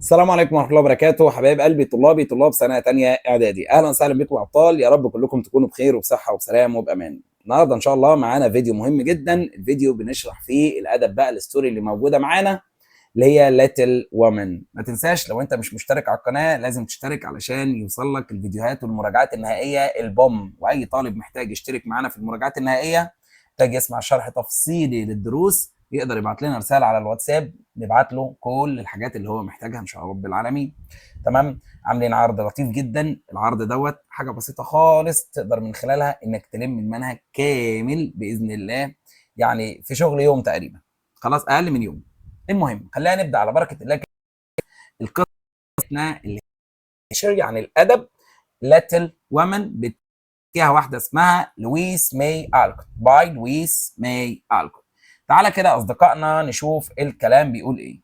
السلام عليكم ورحمة الله وبركاته، حبايب قلبي طلاب سنة تانية إعدادي. أهلا وسهلا بكم أبطال، يا رب كلكم تكونوا بخير وبصحة وبسلام وبأمان. النهارده إن شاء الله معانا فيديو مهم جدا، الفيديو بنشرح فيه الأدب بقى الستوري اللي موجودة معانا اللي هي ليتل وومن. ما تنساش لو أنت مش مشترك على القناة لازم تشترك علشان يوصل لك الفيديوهات والمراجعات النهائية البوم، وأي طالب محتاج يشترك معانا في المراجعات النهائية محتاج يسمع شرح تفصيلي للدروس يقدر يبعت لنا رساله على الواتساب نبعت له كل الحاجات اللي هو محتاجها ان شاء رب العالمين. تمام. عاملين عرض لطيف جدا، العرض دوت حاجه بسيطه خالص تقدر من خلالها انك تلم المنهج كامل باذن الله، يعني في شغل يوم تقريبا، خلاص اقل من يوم. المهم خلينا نبدا على بركه الله. القصه اللي يعني الادب ليتل وومن فيها واحده اسمها لويس ماي الكوت، باي لويس ماي الكوت. تعالى كده يا اصدقائنا نشوف الكلام بيقول ايه.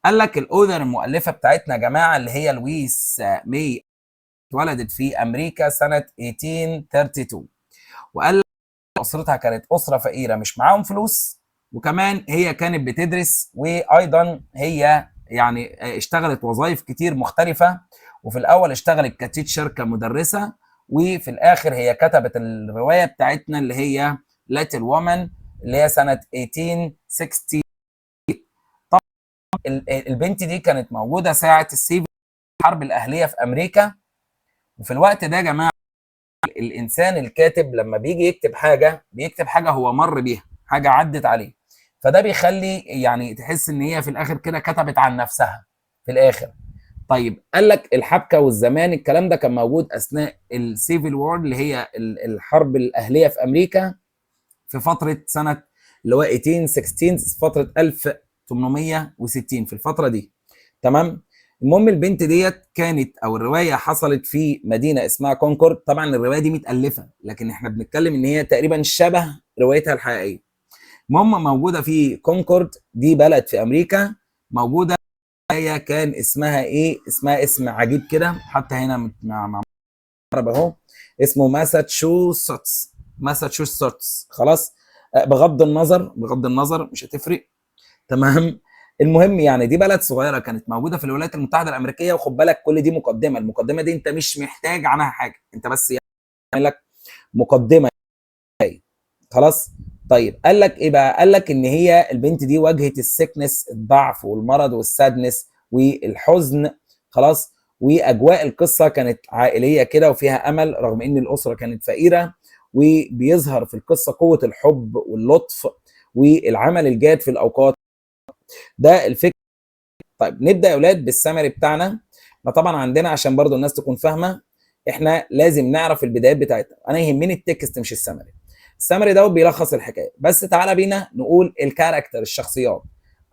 قال لك الاوذر المؤلفه بتاعتنا يا جماعه اللي هي لويس ماي اتولدت في امريكا سنه 1832، وقال لك اسرتها كانت اسره فقيره مش معاهم فلوس، وكمان هي كانت بتدرس، وايضا هي يعني اشتغلت وظائف كتير مختلفه، وفي الاول اشتغلت كتيتشر كمدرسه، وفي الاخر هي كتبت الروايه بتاعتنا اللي هي ليتل وومن اللي هي سنه 1860. طبعا البنت دي كانت موجوده ساعه السيفل الحرب الاهليه في امريكا، وفي الوقت ده يا جماعه الانسان الكاتب لما بيجي يكتب حاجه بيكتب حاجه هو مر بيها، حاجه عدت عليه، فده بيخلي يعني تحس ان هي في الاخر كده كتبت عن نفسها في الاخر. طيب قال لك الحبكه والزمان الكلام ده كان موجود اثناء السيفل وور اللي هي الحرب الاهليه في امريكا في فتره سنه اللي هو 1816، فتره 1860 في الفتره دي. تمام. المهم البنت ديت كانت او الروايه حصلت في مدينه اسمها كونكورد. طبعا الروايه دي متالفه لكن احنا بنتكلم ان هي تقريبا شبه روايتها الحقيقيه. المهم موجوده في كونكورد، دي بلد في امريكا موجوده. هي كان اسمها ايه؟ اسمها اسم عجيب كده حتى هنا مع اهو، اسمه ماساتشوستس. ماساتشوستس خلاص. بغض النظر مش هتفرق. تمام. المهم يعني دي بلد صغيره كانت موجوده في الولايات المتحده الامريكيه، وخد بالك كل دي مقدمه، المقدمه دي انت مش محتاج عنها حاجه، انت بس يعني لك مقدمه. خلاص. طيب قال لك ايه بقى؟ قال لك ان هي البنت دي واجهت السكنس، الضعف والمرض والسادنس والحزن. خلاص. واجواء القصه كانت عائليه كده وفيها امل رغم ان الاسره كانت فقيره، وبيظهر في القصه قوه الحب واللطف والعمل الجاد في الاوقات. ده الفكره. طيب نبدا يا اولاد بالسمري بتاعنا. ما طبعا عندنا عشان برضو الناس تكون فاهمه احنا لازم نعرف البدايات بتاعتنا، انا يهمني التكست مش السمري. السمري ده بيلخص الحكايه بس. تعالى بينا نقول الكاركتر، الشخصيات.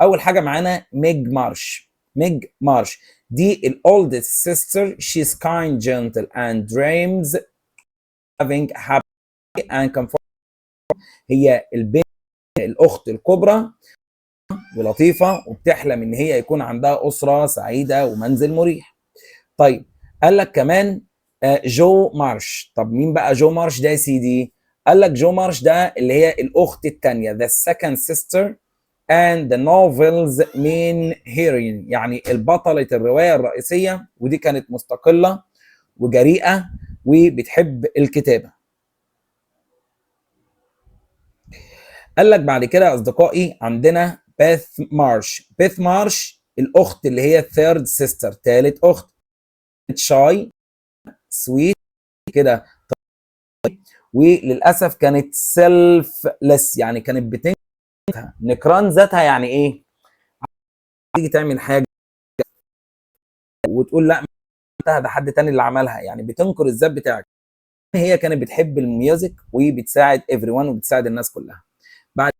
اول حاجه معانا ميج مارش. ميج مارش دي الاولدست سيستر، she's kind gentle and dreams having happy and comfort. هي البنت الاخت الكبرى ولطيفه وبتحلم ان هي يكون عندها اسره سعيده ومنزل مريح. طيب قال لك كمان جو مارش. طب مين بقى جو مارش ده يا سيدي؟ قال لك جو مارش ده اللي هي الاخت الثانيه، the second sister and the novel's main heroine، يعني البطله الروايه الرئيسيه، ودي كانت مستقله وجريئه وبتحب الكتابه. قال لك بعد كده يا اصدقائي عندنا بيث مارش. بيث مارش الاخت اللي هي third sister، ثالث اخت، شاي سويت كده، وللاسف كانت سيلفلس يعني كانت بتنكرها. نكران ذاتها يعني ايه؟ تيجي تعمل حاجه وتقول لا ده حد تاني اللي عملها، يعني بتنكر الذات بتاعك. هي كانت بتحب الميوزك وبتساعد everyone وبتساعد الناس كلها. بعد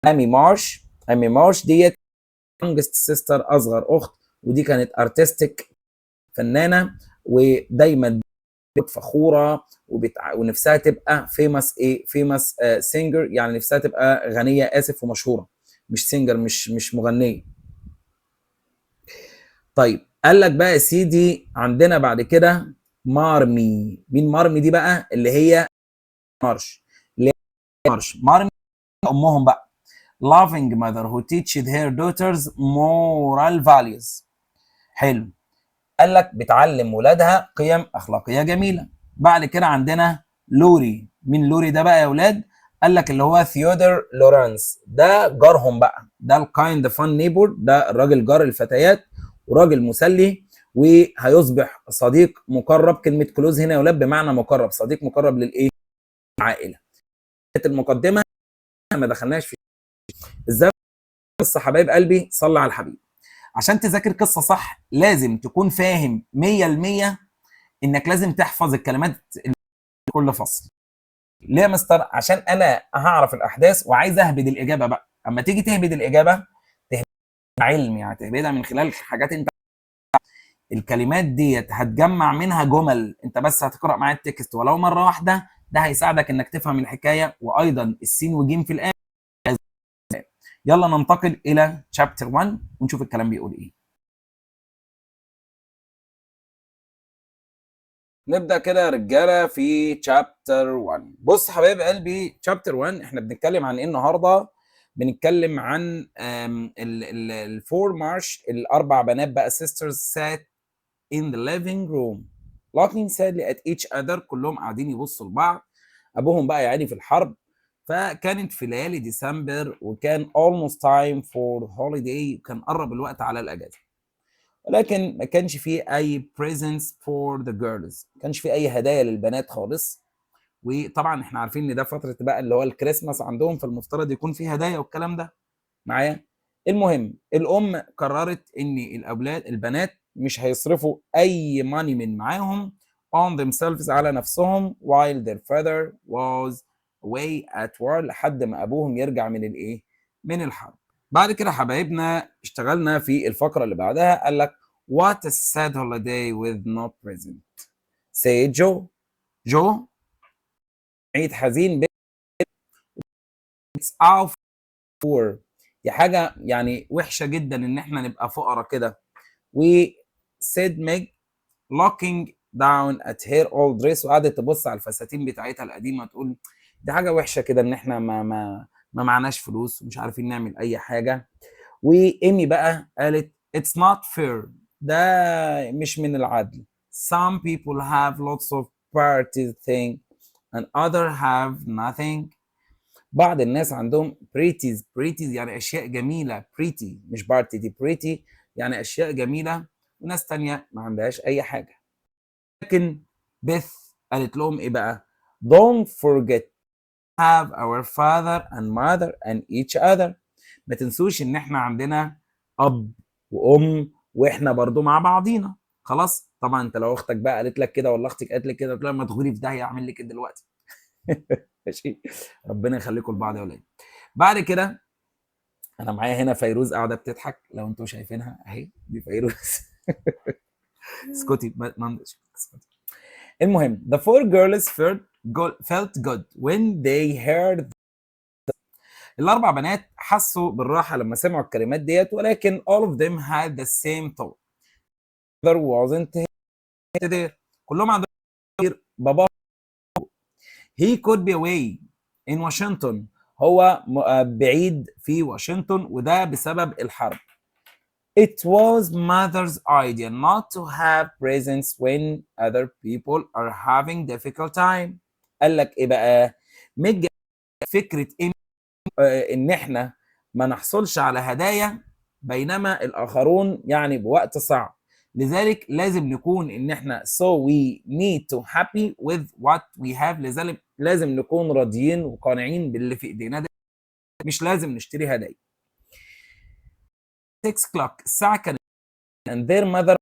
امي مارش. امي مارش ديت youngest sister، اصغر اخت، ودي كانت ارتستيك فنانه ودايما فخوره ونفسها تبقى فيمس ايه؟ فيمس سينجر، يعني نفسها تبقى غنيه، اسف، ومشهوره، مش سينجر، مش مغنيه. طيب قال لك بقى يا سيدي عندنا بعد كده مارمي. مين مارمي دي بقى؟ اللي هي مارش. اللي هي مارمي امهم بقى. loving mother who teaches her daughters moral values. حلو. قال لك بتعلم ولادها قيم اخلاقيه جميله. بعد كده عندنا لوري. مين لوري ده بقى يا ولاد؟ قال لك اللي هو ثيودر لورانس، ده جارهم بقى، ده الكايند فان نيبور، ده الراجل جار الفتيات وراجل مسلي، وهيصبح صديق مقرب. كلمه كلوز هنا يا ولاد بمعنى مقرب، صديق مقرب للايه؟ العائله. المقدمه ما دخلناش في ازاي قصه. حبايب قلبي صلى على الحبيب. عشان تذاكر قصه صح لازم تكون فاهم 100% انك لازم تحفظ الكلمات كل فصل. ليه يا مستر؟ عشان انا هعرف الاحداث وعايز اهبد الاجابه بقى. اما تيجي تهبد الاجابه تهبدها علم، يعني تهبدها من خلال حاجات انت الكلمات ديت هتجمع منها جمل، انت بس هتقرا معايا التكست ولو مره واحده، ده هيساعدك انك تفهم الحكايه، وايضا السين وجيم في الاخر. يلا ننتقل الى شابتر 1 ونشوف الكلام بيقول ايه. نبدا كده يا رجاله في شابتر 1. بص حبايب قلبي، شابتر 1 احنا بنتكلم عن ايه النهارده؟ بنتكلم عن الفور مارش، الاربع بنات بقى sisters sat in the living room looking sadly at each other. كلهم قاعدين يبصوا لبعض. ابوهم بقى يعني في الحرب، فكانت في ليالي ديسمبر وكان almost time for holiday، وكان قرب الوقت على الاجازه، ولكن ما كانش فيه اي presents for the girls، ما كانش فيه اي هدايا للبنات خالص. وطبعا احنا عارفين ان ده فتره بقى اللي هو الكريسماس عندهم، فالمفترض يكون فيه هدايا والكلام ده معايا. المهم الام قررت ان الاولاد البنات مش هيصرفوا اي ماني من معاهم on themselves على نفسهم while their father was away at war، لحد ما ابوهم يرجع من الايه؟ من الحرب. بعد كده حبايبنا اشتغلنا في الفقره اللي بعدها. قال لك what a sad holiday with no present. say جو. جو عيد حزين. it's our poor، دي حاجه يعني وحشه جدا ان احنا نبقى فقراء كده. و said Meg looking down at her old dress، وقعدت تبص على الفساتين بتاعتها القديمه تقول دي حاجه وحشه كده ان احنا ما معناش فلوس ومش عارفين نعمل اي حاجه. وايمي بقى قالت it's not fair، ده مش من العدل. some people have lots of party thing and other have nothing. بعض الناس عندهم pretties يعني اشياء جميله، pretty مش بارتي، دي pretty يعني اشياء جميله، وناس تانية ما عندهاش اي حاجه. لكن بيث قالت لهم ايه بقى؟ don't forget have our father and mother and each other. ما تنسوش ان احنا عندنا اب وام واحنا برضو مع بعضينا. خلاص طبعا انت لو اختك بقى قالت لك كده ولا اختك قالت لك كده، تقول لها ما تغوري في داهيه، اعمل لك ايه دلوقتي؟ ماشي. ربنا يخليكم لبعض يا ولاد. بعد كده انا معايا هنا فيروز قاعده بتضحك، لو انتوا شايفينها اهي، دي فيروز. اسكتي اسكتي. المهم the four girls felt good when they heard. الاربع بنات حسوا بالراحه لما سمعوا الكلمات ديت، ولكن all of them had the same thought. there wasn't there. كلهم عندهم بابا. he could be away in Washington، هو بعيد في واشنطن، وده بسبب الحرب. It was mother's idea not to have presents when other people are having difficult time. قال لك ايه بقى؟ ميج فكره ان احنا ما نحصلش على هدايا بينما الاخرون يعني بوقت صعب، لذلك لازم نكون ان احنا so we need to happy with what we have. لذلك لازم نكون راضيين وقانعين باللي في ايدينا ده، مش لازم نشتري هدايا. 6 o'clock الساعه كانت and their mother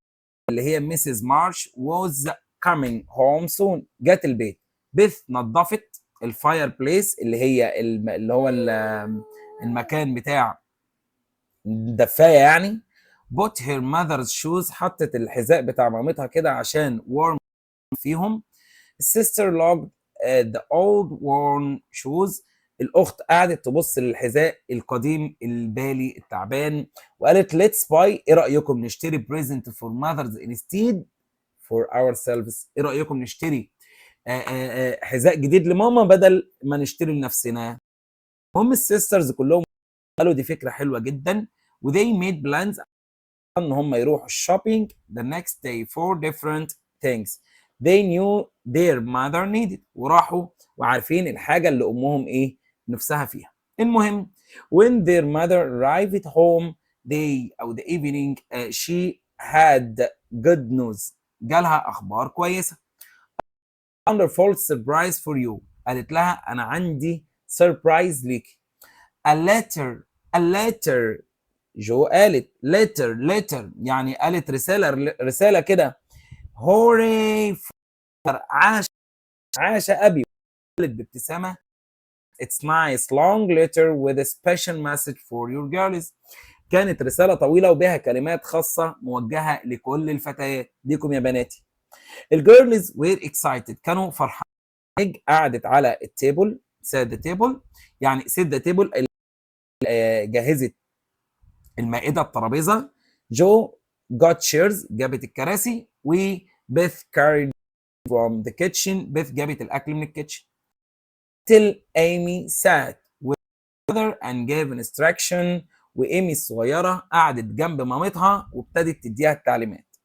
اللي هي ميسيس مارش was coming home soon، جت البيت. بيث نظفت الفاير بليس اللي هي اللي هو المكان بتاع الدفايه يعني. put her mother's shoes، حطت الحذاء بتاع مامتها كده عشان warm فيهم. sister looked at the old worn shoes، الاخت قعدت تبص للحذاء القديم البالي التعبان، وقالت let's buy، ايه رايكم نشتري present for mothers instead for ourselves؟ ايه رايكم نشتري حذاء جديد لماما بدل ما نشتري لنفسنا؟ هم السيسترز كلهم قالوا دي فكره حلوه جدا، وthey made plans ان هم يروحوا shopping the next day for different things they knew their mother needed. وراحوا وعارفين الحاجة اللي أمهم إيه نفسها فيها. المهم when their mother arrived home أو the evening she had good news. جالها أخبار كويسة. wonderful surprise for you. قالت لها أنا عندي surprise ليك. a letter جو قالت letter يعني قالت رسالة كده. هوري عاش أبي. قالت بابتسامة it's nice long letter with a special message for your girls. كانت رسالة طويلة وبها كلمات خاصة موجهة لكل الفتيات. ديكم يا بناتي. الجيرلز were excited. كانوا فرحانين. قعدت على التيبل set the table يعني set the table جهزت المائدة الترابيزة. جو got chairs جابت الكراسي وبيث carried from the kitchen. بيث جابت الأكل من الكيتشن. till Amy sat with her mother and gave instruction. وإيمي الصغيرة قعدت جنب مامتها وابتدت تديها التعليمات.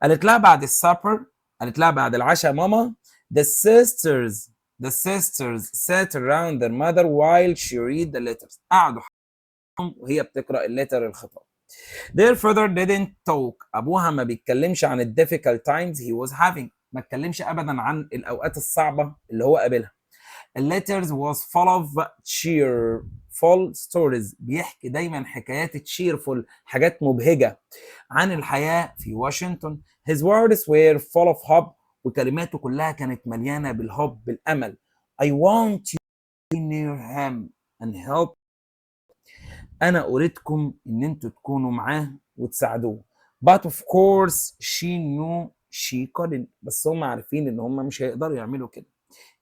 قالت لها بعد السابر، قالت لها بعد العشاء ماما the sisters sat around their mother while she read the letters. قعدوا وهي بتقرأ الليتر الخطاب. Their father didn't talk. أبوها ما بيتكلمش عن ال difficult times he was having. ما اتكلمش أبدا عن الأوقات الصعبة اللي هو قابلها. The letters was full of cheerful stories. بيحكي دايما حكايات cheerful حاجات مبهجة عن الحياة في واشنطن. His words were full of hope. وكلماته كلها كانت مليانة بالحب بالأمل. I want you to be near him and help. أنا أريدكم إن أنتوا تكونوا معاه وتساعدوه. But of course she knew she couldn't. بس هم عارفين إن هم مش هيقدروا يعملوا كده.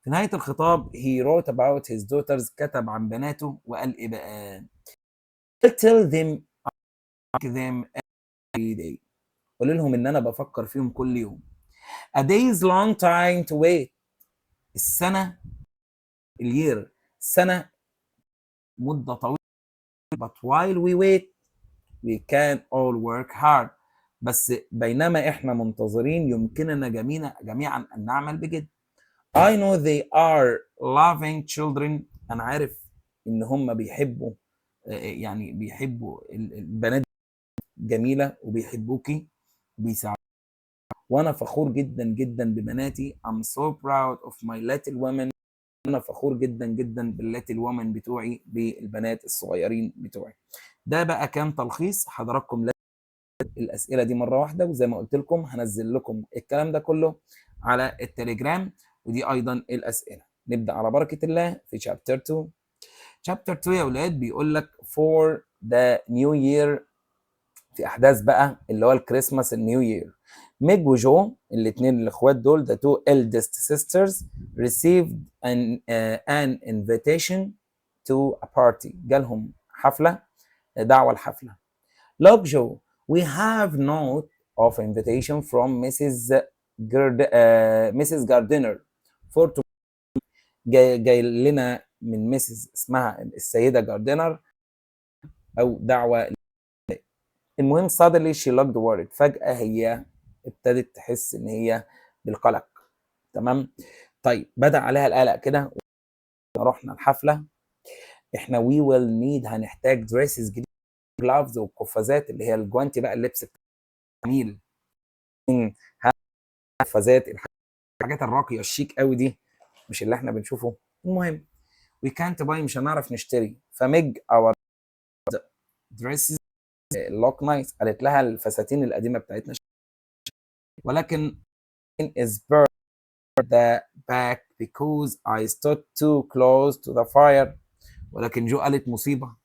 في نهاية الخطاب he wrote about his daughters. كتب عن بناته وقال إيه بقى؟ tell them every day. قول لهم إن أنا بفكر فيهم كل يوم. A day is long time to wait. السنة الير سنة مدة طويلة. But while we wait we can all work hard. بس بينما احنا منتظرين يمكننا جميعا ان نعمل بجد. I know they are loving children. انا عارف ان هم بيحبوا يعني بيحبوا البنات جميلة وبيحبوكي وبيساعدوك. وانا فخور جدا جدا ببناتي. I'm so proud of my little women. انا فخور جدا جدا بالليتل وومن بتوعي بالبنات الصغيرين بتوعي. ده بقى كان تلخيص حضراتكم الاسئله دي مره واحده. وزي ما قلت لكم هنزل لكم الكلام ده كله على التليجرام. ودي ايضا الاسئله. نبدا على بركه الله في شابتر 2. شابتر 2 يا اولاد بيقول لك for the new year. في احداث بقى اللي هو الكريسماس النيو يير. ميج وجو الاثنين الاخوات دول the two eldest sisters received an invitation to a party. جالهم حفله دعوه الحفله. Look Joe, we have note of invitation from Mrs. Gardiner for جاي لنا من مسز اسمها السيدة جاردينر أو دعوة. المهم suddenly she looked worried. فجأة هي ابتدت تحس إن هي بالقلق. تمام. طيب بدأ عليها القلق كده. رحنا الحفلة. احنا we will need هنحتاج dresses جديدة gloves وقفازات اللي هي الجوانتي بقى اللبس جميل. قفازات الحاجات الراقيه الشيك قوي دي مش اللي احنا بنشوفه. المهم we can't buy مش هنعرف نشتري. فميج our dresses look nice. قالت لها الفساتين القديمه بتاعتنا ولكن is burned the back because I stood too close to the fire. ولكن جو قالت مصيبه.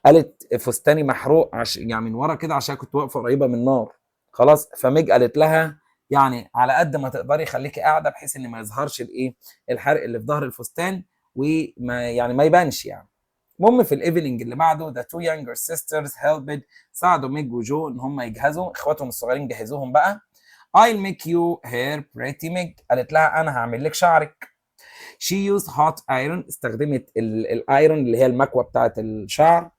قالت فستاني محروق يعني من ورا كده عشان كنت واقفه قريبه من النار. خلاص. فميج قالت لها يعني على قد ما تقدري خليكي قاعده بحيث ان ما يظهرش الايه الحرق اللي في ظهر الفستان وما يعني ما يبانش يعني. المهم في الايفنينج اللي بعده the two younger sisters helped. ساعدوا ميج وجو ان هم يجهزوا اخواتهم الصغيرين. جهزوهم بقى. I'll make you hair pretty ميج. قالت لها انا هعمل لك شعرك. She used hot iron. استخدمت الايرون اللي هي المكوه بتاعت الشعر.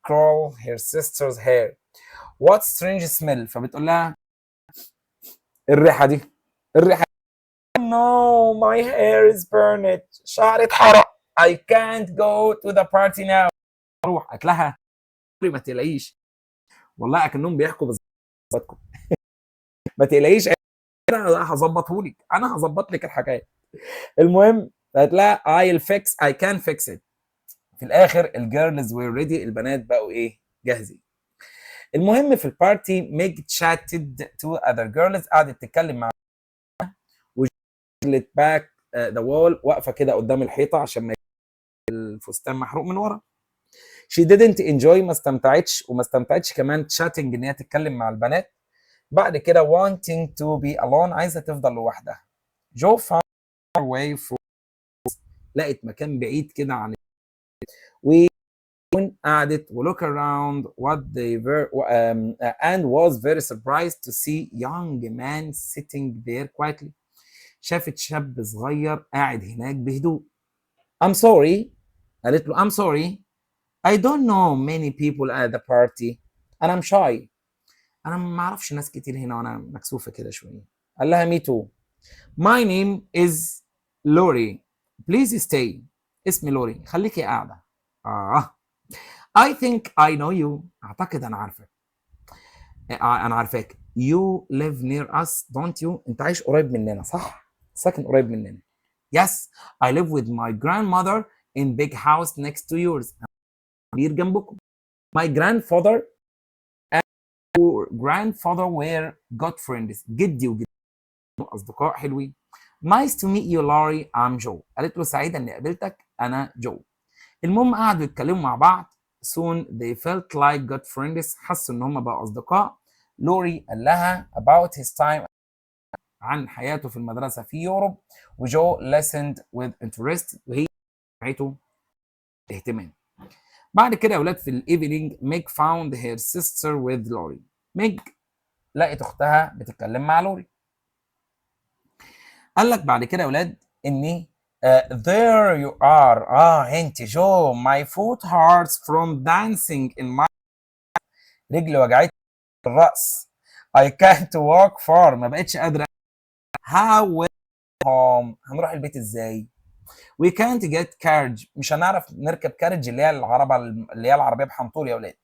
curl her sister's hair. what strange smell. فبتقول لها الريحه دي، الريحه no my hair is burned. شعري اتحرق. I can't go to the party now. اروح. قالت لها ما تقلقيش، والله اكنهم بيحكوا بالظبط، ما تقلقيش انا هظبطهولك، انا هظبط لك الحكايه. المهم قالت لها I can fix it. في الاخر الجيرلز were ready، البنات بقوا ايه؟ جاهزين. المهم في البارتي ميج chatted to other girls، قعدت تتكلم مع وجلت باك ذا وول، واقفه كده قدام الحيطه عشان ما الفستان محروق من ورا. she didn't enjoy، ما استمتعتش، وما استمتعتش كمان chatting ان هي تتكلم مع البنات. بعد كده wanting to be alone، عايزه تفضل لوحدها. جو found her way from، لقت مكان بعيد كده عن قعدت و look around what they were and was very surprised to see young man sitting there quietly. شافت شاب صغير قاعد هناك بهدوء. I'm sorry، قالت له I'm sorry I don't know many people at the party and I'm shy. انا ما اعرفش ناس كتير هنا وانا مكسوفه كده شويه. قال لها me too. My name is Lori. Please stay. اسمي لوري، خليكي قاعده. I think I know you. اعتقد انا عارفك. انا عارفاك. You live near us don't you؟ انت عايش قريب مننا صح؟ ساكن قريب مننا. Yes, I live with my grandmother in big house next to yours. كبير جنبكم. My grandfather and your grandfather were good friends. جدي وجدي اصدقاء حلوين. Nice to meet you Laurie. I'm Joe. قالت له سعيدة اني قابلتك، انا جو. المهم قعدوا يتكلموا مع بعض. soon they felt like good friends، حسوا ان هم بقوا اصدقاء. لوري قال لها about his time، عن حياته في المدرسه في يوروب، وجو listened with interest، وهي سمعته اهتمام. بعد كده يا اولاد في الايفنينج ميج found her sister with لوري. ميج لقت اختها بتتكلم مع لوري. قال لك بعد كده يا اولاد اني there you are. انت جو my foot hurts from dancing in my، رجلي وجعتني في الرأس. I can't walk far، ما بقتش قادرة. How will home، هنروح البيت ازاي؟ We can't get carriage، مش هنعرف نركب كارج اللي هي العربة، اللي هي العربية بحنطور يا ولاد.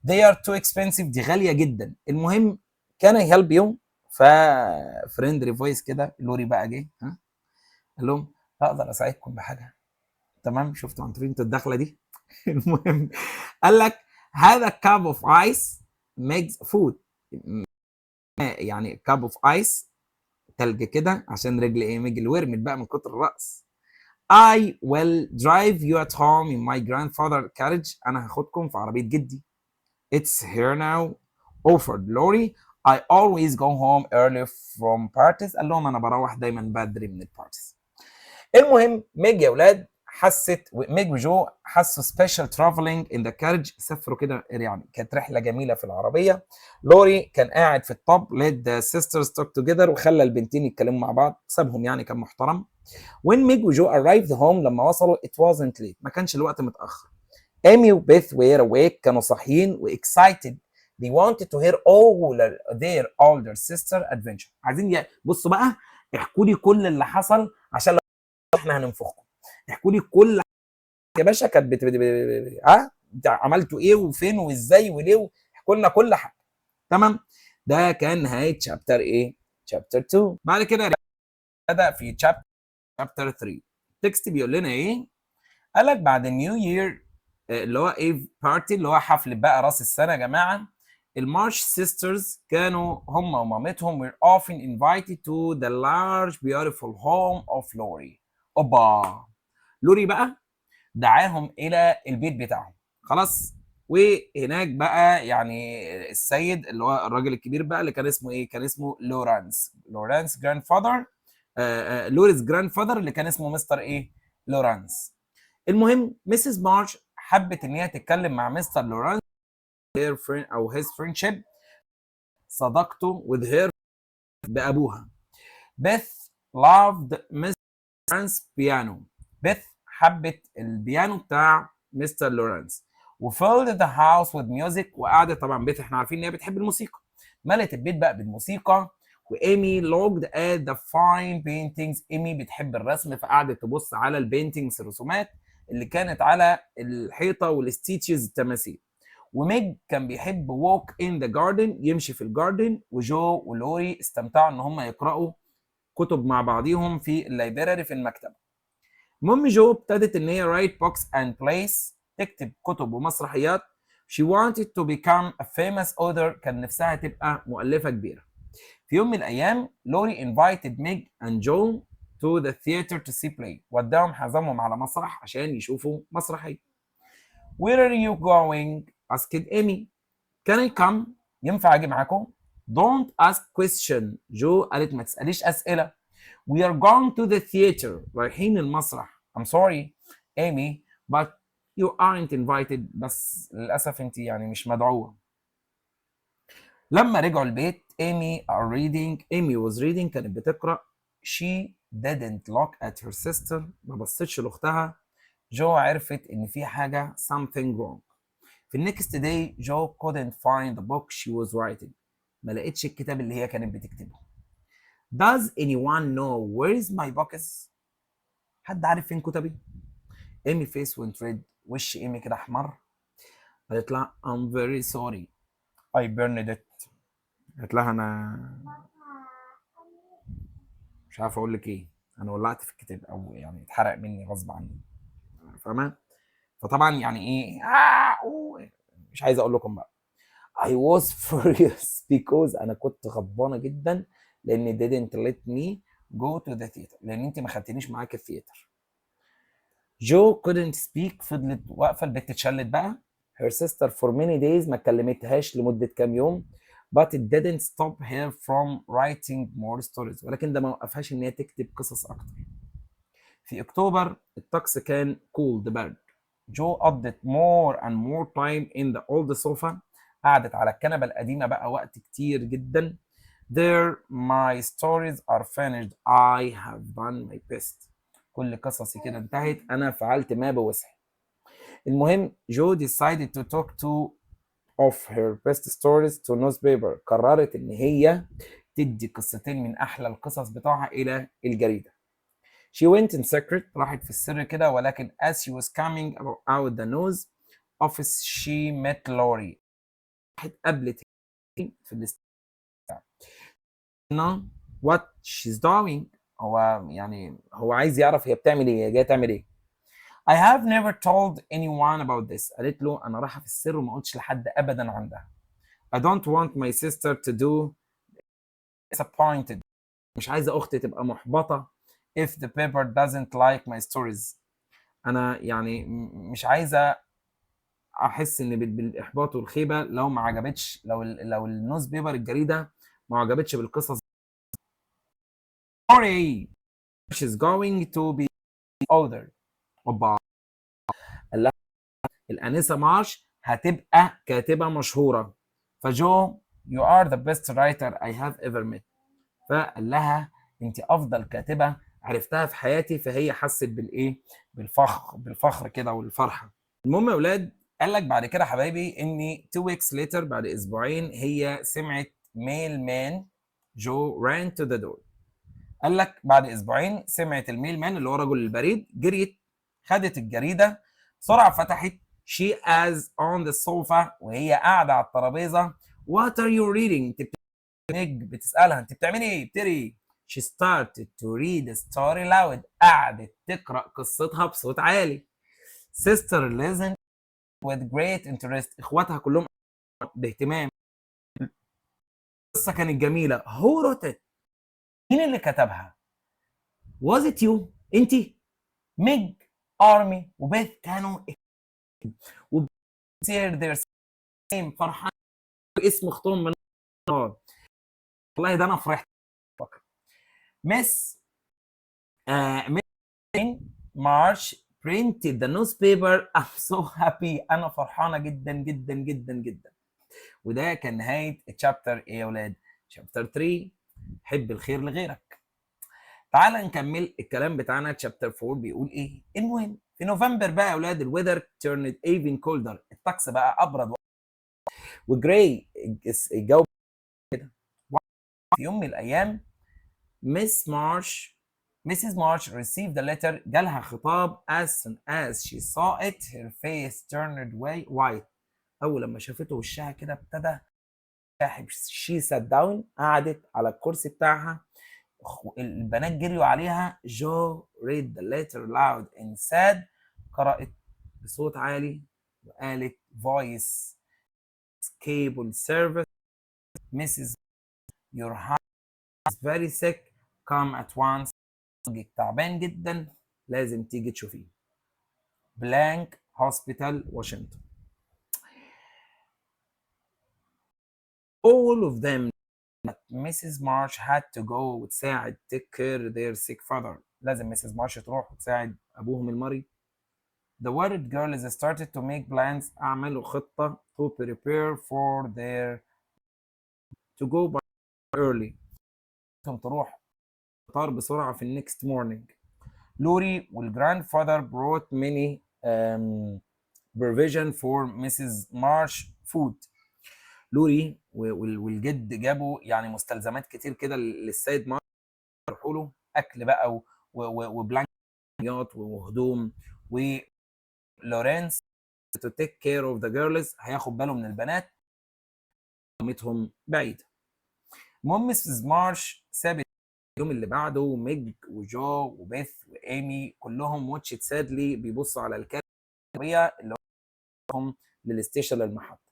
They are too expensive، دي غالية جدا. المهم can I help you؟ فريندلي فويس كده لوري بقى جه قال لهم اقدر اساعدكم بحاجة. تمام، شفتوا انتوا الدخلة دي؟ المهم قال لك هذا cup of ice makes food، يعني كاب اوف ايس، تلج كده عشان رجل ايه؟ ميج ورمت بقى من كتر الرقص. I will drive you at home in my grandfather carriage، انا هاخدكم في عربية جدي. It's here now offered Lori. I always go home early from parties. قال لهم انا بروح دايما بدري من البارتيز. المهم ميج يا اولاد حست، ميج وجو حسوا سبيشال ترافلينج ان ذا كارج، سافروا كده يعني كانت رحله جميله في العربيه. لوري كان قاعد في الطب ليد ذا سيسترز توك توجذر، وخلى البنتين يتكلموا مع بعض، سابهم يعني كان محترم. وين ميج وجو arrived home، لما وصلوا it wasn't late، ما كانش الوقت متاخر. ايمي وبيث were awake، كانوا صاحيين واكسايتد. they wanted to hear all their older sister adventure. عايزين بصوا بقى احكوا لي كل اللي حصل عشان احنا هننفخكم. احكوا لي كل يا باشا كانت عملتوا ايه وفين وازاي وليه، احكوا لنا كل حاجه. تمام، ده كان نهايه شابتر ايه؟ شابتر 2. بعد كده بدا في شابتر 3. التكست بيقول لنا ايه؟ قال لك بعد النيو يير اللي هو ايه بارتي، اللي هو حفل بقى راس السنه يا جماعه، المارش سيسترز كانوا هم ومامتهم were often invited to the large beautiful home of Lori. اوبا، لوري بقى دعاهم الى البيت بتاعهم خلاص. وهناك بقى يعني السيد اللي هو الراجل الكبير بقى اللي كان اسمه ايه؟ كان اسمه لورانس جراند فاذر، لوريس جراند فاذر اللي كان اسمه مستر ايه؟ لورانس. المهم ميسيس مارش حبت ان هي تتكلم مع مستر لورانس او هيز فريندشيب، صداقته with her بابوها. بيث loved Mr. Lawrence piano. بيث حبت البيانو بتاع مستر لورانس. وfilled the house with music، وقعدت طبعا بيت احنا عارفين ان هي بتحب الموسيقى، ملت البيت بقى بالموسيقى. وايمي looked at the fine paintings، ايمي بتحب الرسم فقعدت تبص على البينتينجز الرسومات اللي كانت على الحيطه والستيتشز التماثيل. وميج كان بيحب walk in the garden، يمشي في الجاردن. وجو ولوري استمتعوا ان هم يقراوا كتب مع بعضيهم في اللايبراري في المكتبه. المهم جو ابتدت ان هي write books and plays، تكتب كتب ومسرحيات. she wanted to become a famous author، كان نفسها تبقى مؤلفه كبيره. في يوم من الايام لوري invited ميج and جو to the theater to see play، وداهم حزمهم على مسرح عشان يشوفوا مسرحيه. where are you going؟ asked Amy. can I come؟ ينفع اجي معاكم؟ don't ask question، جو قالت ما تساليش اسئله. we are going to the theater، رايحين المسرح. I'm sorry Amy but you aren't invited، بس للاسف انت يعني مش مدعوه. لما رجعوا البيت Amy was reading، كانت بتقرا. she didn't look at her sister، ما بصتش لاختها. جو عرفت ان في حاجه something wrong. في النكست داي جو couldn't find the book she was writing، ما لقيتش الكتاب اللي هي كانت بتكتبه. Does anyone know where is my books؟ حد عارف فين كتبي؟ ايمي فيس went red، وش ايمي كده احمر. قالت لها I'm very sorry I burned it. قالت لها انا مش عارف اقول لك ايه، انا ولعت في الكتاب او يعني اتحرق مني غصب عني، فاهمه؟ فطبعا يعني ايه مش عايز اقول لكم بقى. I was furious because انا كنت غضبانه جدا لان didn't let me go to the theater، لان انت ما خدتنيش معاك الثياتر. جو couldn't speak، فضلت واقفه، البت اتشلت بقى. her sister for many days، ما كلمتهاش لمده كام يوم. but it didn't stop her from writing more stories، ولكن ده ما وقفهاش ان هي تكتب قصص اكتر. في اكتوبر الطقس كان cold برد. جو قضت more and more time in the old sofa، قعدت على الكنبه القديمه بقى وقت كتير جدا. there my stories are finished I have done my best، كل قصصي كده انتهت، انا فعلت ما بوسعي. المهم جو decided to talk to of her best stories to newspaper، قررت ان هي تدي قصتين من احلى القصص بتاعها الى الجريده. she went in secret، راحت في السر كده، ولكن as she was coming out the news office she met Lori، راحت قابلت في الاستقبال. know what she's doing، هو يعني هو عايز يعرف هي بتعمل ايه، هي جايه تعمل ايه. I have never told anyone about this، قالت له انا رايحه في السر وما قلتش لحد ابدا عن ده. I don't want my sister to do disappointed، مش عايزه اختي تبقى محبطه if the paper doesn't like my stories، انا يعني مش عايزه احس ان بالاحباط والخيبه لو ما عجبتش، لو النيوز بيبر الجريده ما عجبتش بالقصص. Sorry she's going to be ordered. اوبا، قال لها الانسه مارش هتبقى كاتبه مشهوره. فجو you are the best writer I have ever met، فقال لها انت افضل كاتبه عرفتها في حياتي، فهي حست بالايه، بالفخر كده والفرحه. المهم يا اولاد، قال لك بعد كده حبايبي ان 2 weeks later، بعد اسبوعين، هي سمعت ميل مان جو ran to the door. قال لك بعد اسبوعين سمعت الميل مان اللي هو رجل البريد، جريت خدت الجريده بسرعه، فتحت she as on the sofa، وهي قاعده على الترابيزه. what are you reading؟ بتسالها انت بتعملي ايه، بتقري؟ she started to read a story loud، قعدت تقرا قصتها بصوت عالي. sister listened with great interest، اخواتها كلهم باهتمام. القصه كانت جميله. who wrote it؟ مين اللي كتبها؟ was it you؟ انت؟ ميج، ارمي، وبيث كانوا وبيصير their same فرحان اسم اختهم من النار. والله ده انا فرحت. مس مارش printed the newspaper. I'm so happy، انا فرحانه جدا جدا جدا جدا. وده كان نهايه الشابتر ايه يا اولاد؟ شابتر 3، حب الخير لغيرك. تعال نكمل الكلام بتاعنا. شابتر 4 بيقول ايه؟ المهم في نوفمبر بقى يا اولاد الويذر turned even colder، الطقس بقى ابرد وجراي، الجو كده. في يوم من الايام Mrs. March received a letter، جالها خطاب as soon as she saw it her face turned white. اول لما شافته وشها كده ابتدى شاحب. she sat down، قعدت على الكرسي بتاعها. البنات جريوا عليها. جو read the letter loud and said، قرأت بصوت عالي وقالت voice cable service Mrs. your husband is very sick come at once، تعبان جدا لازم تيجي تشوفيه. بلانك هوسبيتال واشنطن. all of them Mrs. March had to go وتساعد take care their sick father، لازم Mrs. March تروح وتساعد أبوهم المريض. The worried girls started to make plans، أعملوا خطة to prepare for their to go by early، تروح فطار بسرعة في النكست morning. لوري والgrandfather brought many provision for Mrs. March food. لوري والجد جابوا يعني مستلزمات كتير كده للسيد مارش، يروحوا له اكل بقى وبلانكيات وهدوم. ولورنس to take care of the girls، هياخد باله من البنات، مامتهم بعيده. المهم مسز مارش سابت. اليوم اللي بعده ميج وجو وبيث وايمي كلهم واتشت سادلي بيبصوا على الكارية اللي هم للستيشن للمحطه.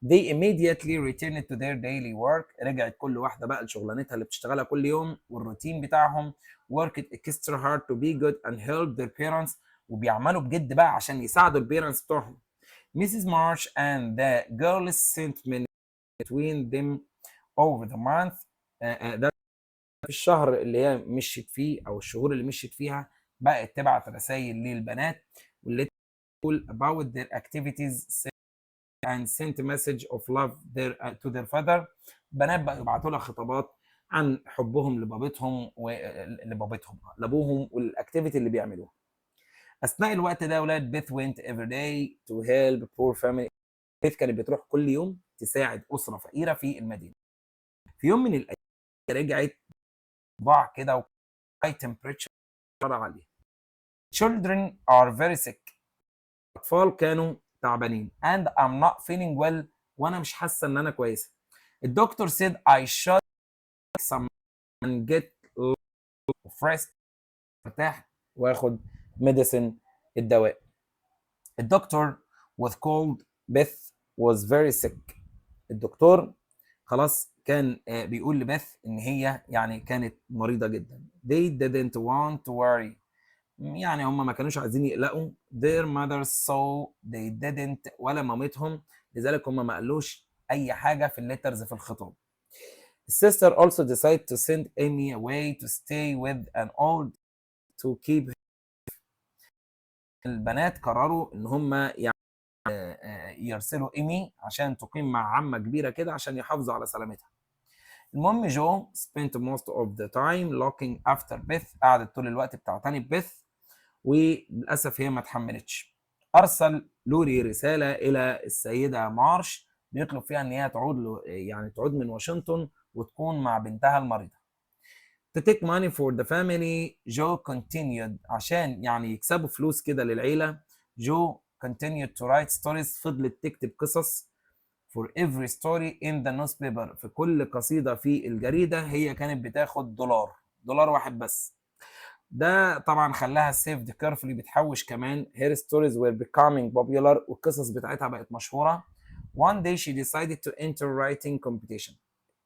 They immediately returned to their daily work، رجعت كل واحدة بقى لشغلانتها اللي بتشتغلها كل يوم والروتين بتاعهم. worked extra hard to be good and help their parents، وبيعملوا بجد بقى عشان يساعدوا البيرنتس بتوعهم. Mrs. March and the girls sent men between them over the month، ده في الشهر اللي هي مشيت فيه أو الشهور اللي مشيت فيها بقت تبعت رسائل للبنات واللي تقول about their activities and sent a message of love to their father. بنات بقى يبعتوا لها خطابات عن حبهم لبابتهم لابوهم والاكتيفيتي اللي بيعملوها. اثناء الوقت ده اولاد بيث went every day to help poor family، بيث كانت بتروح كل يوم تساعد اسره فقيره في المدينه. في يوم من الايام رجعت ضاع كده وهاي temperature عاليه. children are very sick، الاطفال كانوا تعبانين and I'm not feeling well، وانا مش حاسه ان انا كويسه. الدكتور said I should some and get fresh، ارتاح واخد medicine الدواء. الدكتور was called Beth was very sick، الدكتور خلاص كان بيقول لبث ان هي يعني كانت مريضه جدا. they didn't want to worry، يعني هم ما كانوش عايزين يقلقوا. their mother so they didn't، ولا مامتهم، لذلك هم ما قالوش اي حاجه في الليترز في الخطاب. السيستر also decided to send Amy away to stay with an old to keep. البنات قرروا ان هم يعني يرسلوا ايمي عشان تقيم مع عمه كبيره كده عشان يحافظوا على سلامتها. المهم جو spent most of the time looking after Beth، قعدت طول الوقت بتعتني ببيث وللاسف هي ما اتحملتش. ارسل لوري رساله الى السيده مارش بيطلب فيها ان هي تعود من واشنطن وتكون مع بنتها المريضه. to take money for the family، جو continued عشان يعني يكسبوا فلوس كده للعيله. جو continued to write stories، فضلت تكتب قصص for every story in the newspaper، في كل قصيده في الجريده هي كانت بتاخد دولار واحد بس. ده طبعا خلاها saved carefully، بتحوش كمان. her stories were becoming popular، والقصص بتاعتها بقت مشهورة. one day she decided to enter writing competition،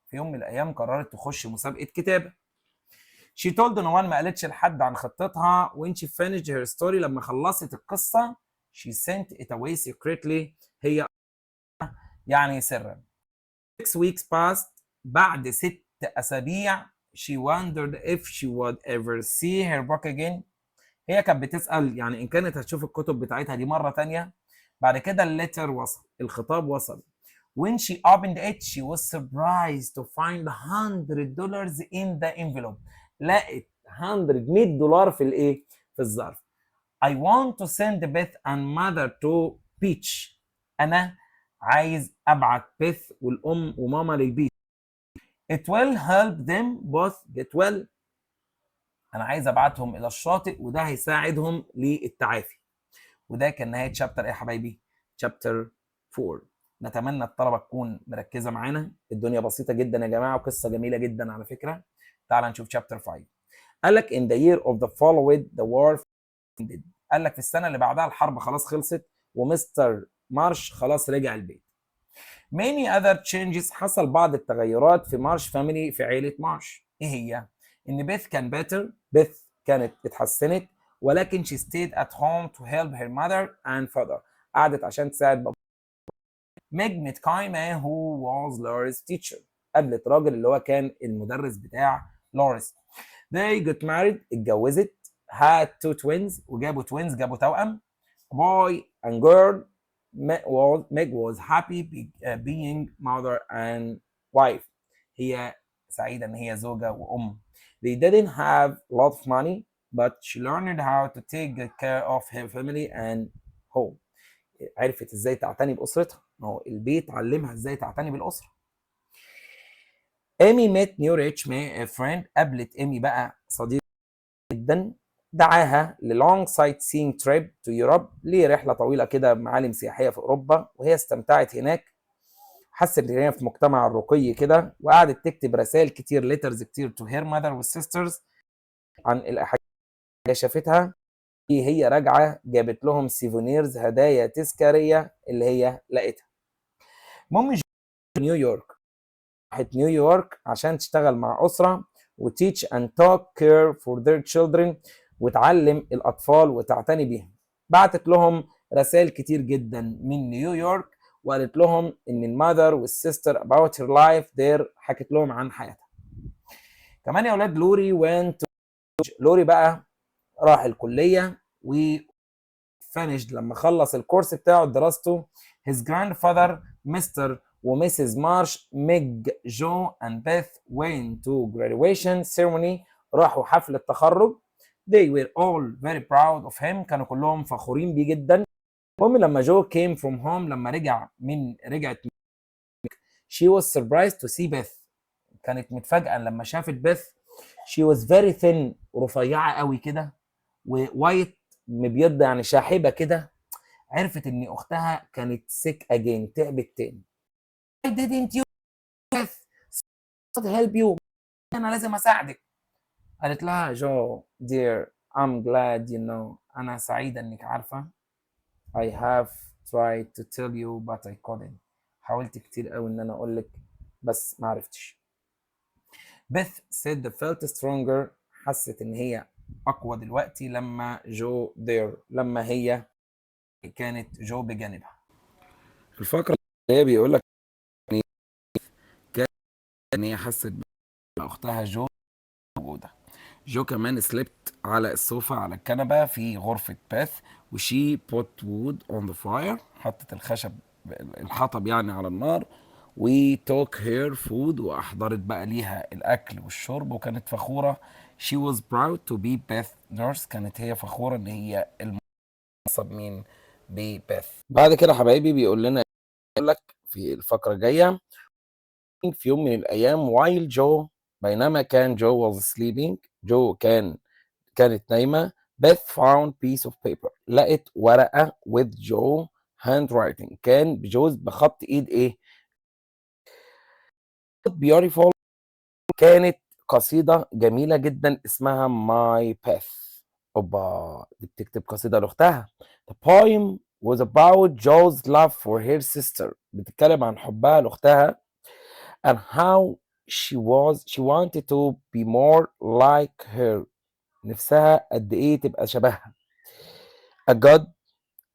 في يوم من الأيام قررت تخش مسابقة كتابة. she told no one، ما قالتش لحد عن خطتها. when she finished her story، لما خلصت القصة she sent it away secretly، هي يعني سرا. 6 weeks passed، بعد 6 أسابيع she wondered if she would ever see her book again، هي كانت بتسأل يعني إن كانت هتشوف الكتب بتاعتها دي مرة تانية. بعد كده الليتر وصل، الخطاب وصل. when she opened it she was surprised to find $100 in the envelope، لقت $100 في الإيه؟ في الظرف. I want to send Beth and mother to beach. أنا عايز أبعت بيث والأم وماما للبيت. It will help them both get well. أنا عايز أبعتهم إلى الشاطئ وده هيساعدهم للتعافي. وده كان نهاية شابتر إيه يا حبايبي؟ شابتر 4. نتمنى الطلبة تكون مركزة معانا. الدنيا بسيطة جدا يا جماعة وقصة جميلة جدا على فكرة. تعال نشوف شابتر 5. قال لك in the year of the following the war ended. قال لك في السنة اللي بعدها الحرب خلاص خلصت ومستر مارش خلاص رجع البيت. many other changes. حصل بعض التغيرات في مارش فاميلي في عيلة مارش. ايه هي؟ ان بيث كان better. بيث كانت اتحسنت ولكن she stayed at home to help her mother and father. قعدت عشان تساعد بابا. ميج met كايما who was Laura's teacher. قابلت راجل اللي هو كان المدرس بتاع لوريس. they got married. اتجوزت. had two twins. وجابوا twins جابوا توأم. boy and girl. Meg was happy being mother and wife. هي سعيدة إن هي زوجة وأم. They didn't have a lot of money but she learned how to take good care of her family and home. عرفت إزاي تعتني بأسرتها. ما هو البيت علمها إزاي تعتني بالأسرة. Amy met new rich friend. قابلت إيمي بقى صديق جدا. دعاها للونج سايت سينج تريب تو يوروب. لرحله طويله كده معالم سياحيه في اوروبا وهي استمتعت هناك. حست ان هي في مجتمع رقي كده وقعدت تكتب رسائل كتير ليترز كتير تو هير ماذر والسيسترز عن الحاجات اللي شافتها. هي راجعه جابت لهم سيفونيرز هدايا تذكاريه اللي هي لقيتها. المهم نيويورك. راحت نيويورك عشان تشتغل مع اسره وتيتش اند توك كير فور ذير تشيلدرن وتعلم الاطفال وتعتني بيهم. بعتت لهم رسائل كتير جدا من نيويورك وقالت لهم ان المذر والسيستر about her life there. حكت لهم عن حياتها. كمان يا اولاد لوري لوري بقى راح الكليه وفنشد لما خلص الكورس بتاعه دراسته. his grandfather مستر وميسيس مارش ميج جو and Beth went to graduation ceremony. راحوا حفل التخرج. they were all very proud of him. كانوا كلهم فخورين بيه جدا. المهم لما جو came from home لما رجعت she was surprised to see Beth. كانت متفاجئة لما شافت بيث. she was very thin رفيعة قوي كده ووايت مبيضة يعني شاحبة كده. عرفت ان اختها كانت sick again تعبت تاني. why didn't you Beth help you. انا لازم اساعدك. قالت لها جو dear I'm glad you know. انا سعيدة انك عارفة. I have tried to tell you but I couldn't. حاولت كتير قوي ان انا اقول لك بس ما عرفتش. Beth said felt stronger. حست ان هي اقوى دلوقتي لما جو there. لما هي كانت جو بجانبها. الفقرة اللي هي بيقول لك ان هي حست باختها جو موجودة. جو كمان سليبت على السوفا على الكنبة في غرفة باث وشي put wood on the fire. حطت الحطب يعني على النار و took her food وأحضرت بقى ليها الأكل والشرب وكانت فخورة. she was proud to be Beth nurse. كانت هي فخورة إن هي المنصب مين ببيث. بعد كده حبايبي بيقول لنا يقول لك في الفقرة الجاية في يوم من الأيام while جو بينما كان جو was sleeping. جو كانت نايمة. Beth found piece of paper. لقت ورقة with Joe handwriting. كان بجوز بخط ايد ايه؟ beautiful. كانت قصيدة جميلة جدا اسمها My Path. اوبا دي بتكتب قصيدة لأختها. The poem was about Joe's love for her sister. بتتكلم عن حبها لأختها and how she wanted to be more like her. نفسها قد ايه تبقى شبهها. a good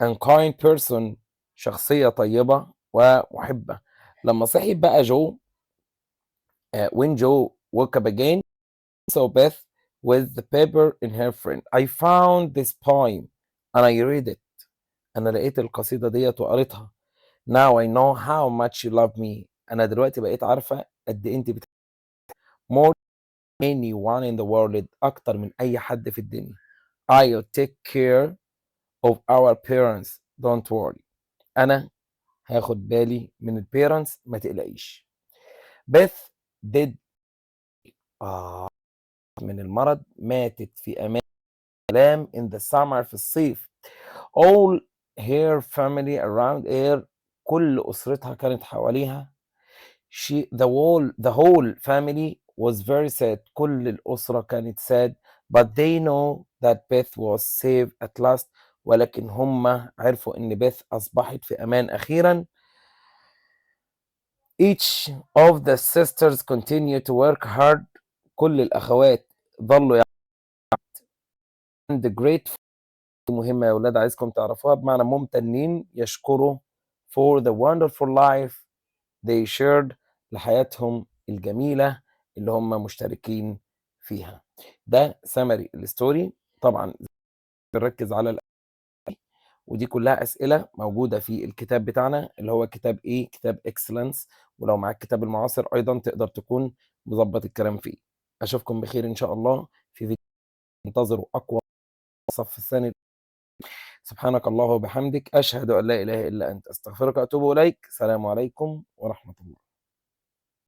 and kind person. شخصية طيبة ومحبة. لما صحيت بقى جو when Joe woke up again saw Beth with the paper in her friend. I found this poem and I read it. أنا لقيت القصيدة ديت وقريتها. Now I know how much you love me. أنا دلوقتي بقيت عارفة قد إيه أنت more than anyone in the world. أكتر من أي حد في الدنيا. I'll take care of our parents, don't worry. أنا هاخد بالي من البيرنتس، ما تقلقيش. Beth did من المرض، ماتت في أمان سلام in the summer في الصيف. All her family around her، كل أسرتها كانت حواليها. The whole family was very sad، كل الأسرة كانت sad. But they know that Beth was saved at last، ولكن هم عرفوا إن بيث أصبحت في أمان أخيرا. Each of the sisters continue to work hard، كل الأخوات ظلوا and grateful، مهمة يا ولاد عايزكم تعرفوها، بمعنى ممتنين، يشكروا for the wonderful life they shared، لحياتهم الجميلة اللي هم مشتركين فيها. ده سمري الستوري. طبعا بنركز على ودي كلها أسئلة موجودة في الكتاب بتاعنا اللي هو كتاب إيه؟ كتاب إكسلنس. ولو معاك الكتاب المعاصر أيضا تقدر تكون مظبط الكلام فيه. أشوفكم بخير إن شاء الله في فيديو. انتظروا أقوى صف الثاني. سبحانك الله وبحمدك، أشهد أن لا إله إلا أنت، أستغفرك وأتوب إليك. السلام عليكم ورحمة الله.